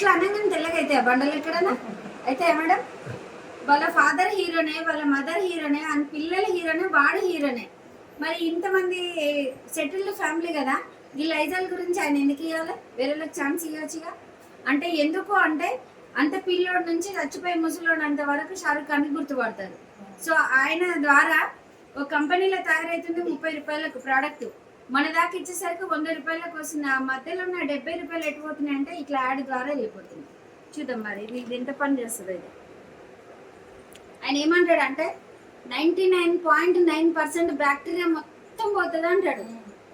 ఇట్లా అనగానే తెల్లగా అయితే బండలు ఎక్కడన్నా అయితే మేడం వాళ్ళ ఫాదర్ హీరోనే, వాళ్ళ మదర్ హీరోనే, ఆయన పిల్లల హీరోనే, వాడు హీరోనే. మరి ఇంతమంది సెటిల్డ్ ఫ్యామిలీ కదా, ఈ లైజాల్ గురించి ఆయన ఎందుకు ఇవ్వాలి? వేరేళ్ళకి ఛాన్స్ ఇవ్వచ్చుగా. అంటే ఎందుకు అంటే అంత పిల్లోడు నుంచి చచ్చిపోయి ముసలోడు అంత వరకు షారుఖ్ ఖాన్ గుర్తుపడతారు. సో ఆయన ద్వారా ఒక కంపెనీలో తయారవుతుంది 30 రూపాయలకు ప్రోడక్ట్, మన దాకా ఇచ్చేసరికి 100 రూపాయలకు వస్తుంది. ఆ మధ్యలో ఉన్న 70 రూపాయలు ఎట్టుపోతున్నాయి అంటే ఇట్లా యాడ్ ద్వారా వెళ్ళిపోతుంది. చూద్దాం మరి ఇది ఎంత పని చేస్తుంది. ఇది ఆయన ఏమంటాడు అంటే 99.9% బ్యాక్టీరియా మొత్తం పోతుంది అంటాడు.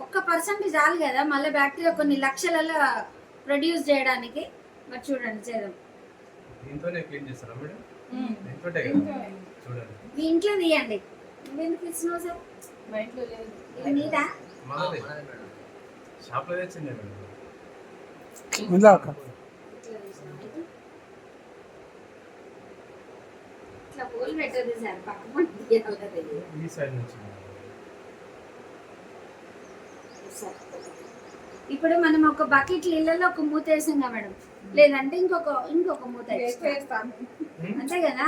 1% చాలు కదా మళ్ళీ బ్యాక్టీరియా కొన్ని లక్షలలో ప్రొడ్యూస్ చేయడానికి. మరి చూడండి చేద్దాం. మీ ఇంట్లో తీయండి. ఎందుకు ఇచ్చినావు సార్? ఇది నీదా? ఇట్లా పోలు పెట్టదు సార్, పక్క ఇప్పుడు మనం ఒక బకెట్ నీళ్ళలో ఒక మూత వేసాం కదా మేడం, లేదంటే ఇంకొక మూత వేస్తాం అంతే కదా.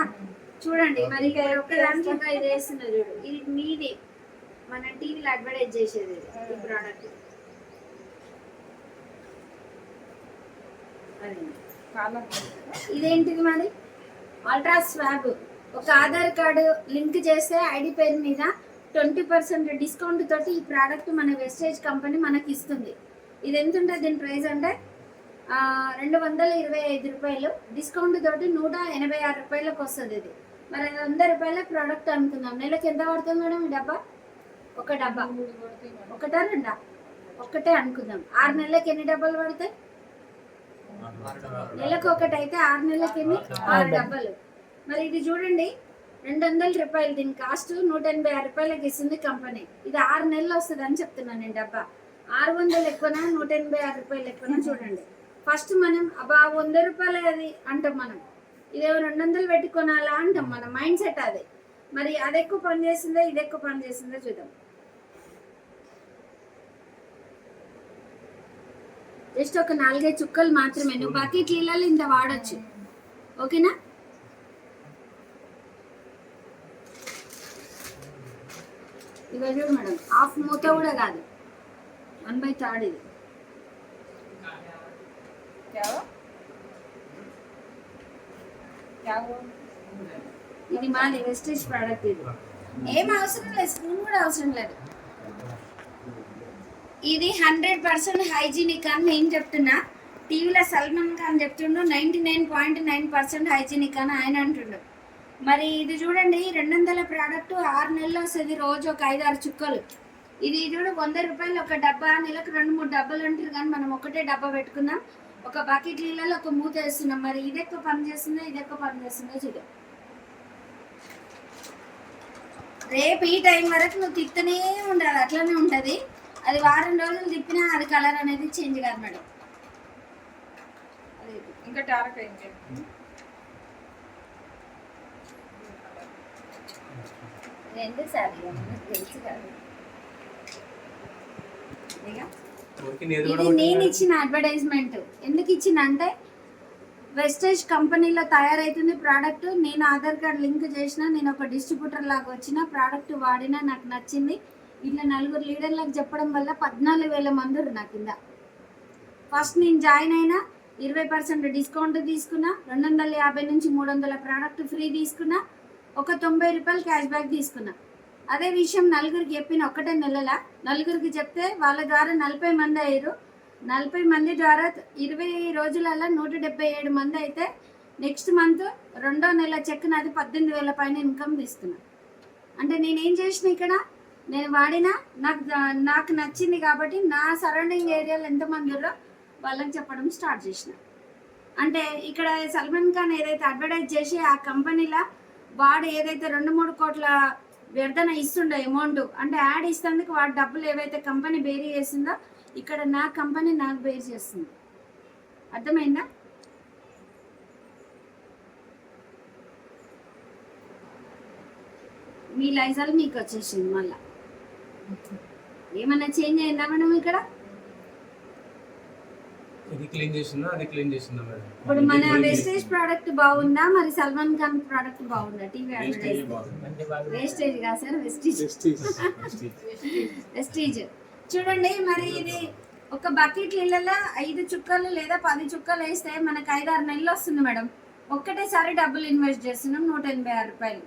చూడండి మరి ఒక దాంట్లో ఇంకా ఇది వేస్తున్నారు చూడు, ఇది మీది మన టీవీలో అడ్వర్టైజ్ చేసేది ఈ ప్రోడక్ట్. ఇదేంటిది మరి? Ultra swab. ఒక ఆధార్ కార్డు లింక్ చేస్తే ఐడి పేరు మీద 20% డిస్కౌంట్ తోటి ఈ ప్రోడక్ట్ మన వెస్టేజ్ కంపెనీ మనకి ఇస్తుంది. ఇది ఎంత ఉంటుంది దీని ప్రైస్ అంటే 225 రూపాయలు, డిస్కౌంట్ తోటి 186 రూపాయలకు వస్తుంది. ఇది మరి 100 రూపాయల ప్రోడక్ట్ అనుకుందాం. నెలకు ఎంత పడుతుంది మేడం ఈ డబ్బా? ఒక డబ్బా ఒకటా రెండా? ఒక్కటే అనుకుందాం. 6 నెలలకి ఎన్ని డబ్బాలు పడతాయి? నెలకు ఒకటి అయితే 6 నెలలకి ఎన్ని? 6 డబ్బాలు. మరి ఇది చూడండి 200 రూపాయలు, దీని కాస్ట్ 186 రూపాయలకి ఇస్తుంది కంపెనీ. ఇది 6 నెలలు వస్తుంది అని చెప్తున్నాను నేను. డబ్బా 600 ఎక్కువనా 186 రూపాయలు ఎక్కువనా చూడండి. ఫస్ట్ మనం అబ్బా 100 రూపాయలు అది అంటాం మనం, ఇదేమో 200 పెట్టి కొనాలా అంటాం, మన మైండ్ సెట్ అది. మరి అది ఎక్కువ పని చేసిందో ఇది ఎక్కువ పని చేసిందో చూద్దాం. జస్ట్ ఒక 4-5 చుక్కలు మాత్రమే, నువ్వు బకెట్ నీళ్ళలో ఇంత వాడచ్చు. ఓకేనా? ఇక చూడు మేడం, హాఫ్ మూత కూడా కాదు, 1/3 ఇది. ఇది మాది వెస్టేజ్ ప్రోడక్ట్. ఇది ఏం అవసరం లేదు, స్పూన్ కూడా అవసరం లేదు. ఇది 100% హైజీనిక్ అని నేను చెప్తున్నా. టీవీలో సల్మాన్ ఖాన్ చెప్తుండు 99.9% హైజీనిక్ అని ఆయన అంటుండు. మరి ఇది చూడండి 200 ప్రోడక్ట్ 6 నెలలు వస్తుంది, రోజు ఒక 5-6 చుక్కలు. ఇది చూడు 100 రూపాయలు ఒక డబ్బా, నెలకు 2-3 డబ్బాలు అంటారు కానీ మనం ఒకటే డబ్బా పెట్టుకుందాం. ఒక బకెట్ నీళ్ళలో ఒక మూత వేస్తున్నాం. మరి ఇది ఎక్కువ పని చేస్తుందో ఇది ఎక్కువ పని చేస్తుందో చూద్దాం. రేపు ఈ టైం వరకు నువ్వు తిప్పుతూనే ఉండాలి, అట్లనే ఉంటుంది. అది వారం రోజులు తిప్పినా అది కలర్ అనేది చేంజ్ కాదు మేడం. ఇంకా టారక్ ఎందుకు సార్ తెలుసు కాదు. ఇది నేను ఇచ్చిన అడ్వర్టైజ్మెంట్. ఎందుకు ఇచ్చిన అంటే వెస్టేజ్ కంపెనీలో తయారైతుంది ప్రోడక్ట్. నేను ఆధార్ కార్డ్ లింక్ చేసిన, నేను ఒక డిస్ట్రిబ్యూటర్ లాగా వచ్చిన, ప్రోడక్ట్ వాడినా నాకు నచ్చింది. ఇట్లా 4 లీడర్లకు చెప్పడం వల్ల 14,000 మంది నా కింద. ఫస్ట్ నేను జాయిన్ అయినా 20% డిస్కౌంట్ తీసుకున్నా, 250 నుంచి 300 ప్రోడక్ట్ ఫ్రీ తీసుకున్నా, ఒక 90 రూపాయలు క్యాష్ బ్యాక్ తీసుకున్నా. అదే విషయం 4గురికి చెప్పిన, ఒకటే నెలల 4గురికి చెప్తే వాళ్ళ ద్వారా 40 మంది అయ్యారు. 40 మంది ద్వారా 20 రోజులలో 177 మంది అయితే నెక్స్ట్ మంత్ 2వ నెల చెక్ నాది 18,000 పైన ఇన్కమ్ తీసుకున్నా. అంటే నేనేం చేసిన ఇక్కడ, నేను వాడినా నాకు నచ్చింది కాబట్టి నా సరౌండింగ్ ఏరియాలో ఎంతమంది ఉన్నారో వాళ్ళకి చెప్పడం స్టార్ట్ చేసిన. అంటే ఇక్కడ సల్మాన్ ఖాన్ ఏదైతే అడ్వర్టైజ్ చేసి ఆ కంపెనీలో వాడు ఏదైతే 2-3 కోట్ల వ్యర్థన ఇస్తుండే అమౌంట్, అంటే యాడ్ ఇస్తేందుకు వాడి డబ్బులు ఏవైతే కంపెనీ బేరీ చేసిందో ఇక్కడ నా కంపెనీ నాకు బేర్ చేస్తుంది. అర్థమైందా? మీ లైజాల్ మీకు వచ్చేసింది. మళ్ళా ఏమన్నా చేంజ్ అయిందా మేడం? ఇక్కడ ఇది క్లీన్ చేసిందా అది క్లీన్ చేసిందా మేడం? ఇప్పుడు మన వెస్టేజ్ ప్రోడక్ట్ బాగుందా మరి సల్మాన్ ఖాన్ ప్రోడక్ట్ బాగుందా? టీవీ అడ్వర్టైజ్ వేస్టేజ్ కాదు సార్, వెస్టేజ్. వెస్టేజ్ చూడండి. మరి ఇది ఒక బకెట్ నీళ్ళలో 5 చుక్కలు లేదా 10 చుక్కలు వేస్తే మనకు 5-6 నెలలు వస్తుంది మేడం. ఒక్కటేసారి డబ్బులు ఇన్వెస్ట్ చేస్తున్నాం 186 రూపాయలు.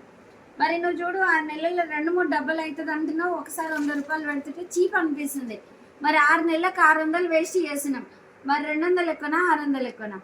మరి నువ్వు చూడు 6 నెలల్లో 2-3 డబ్బులు అవుతుంది అంటున్నావు. ఒకసారి 100 రూపాయలు పెడితే చీప్ అనిపిస్తుంది. మరి 6 నెలలకు 600 వేస్ట్ చేస్తున్నాం. మరి 200 ఎక్కువనా 600 ఎక్కువనా?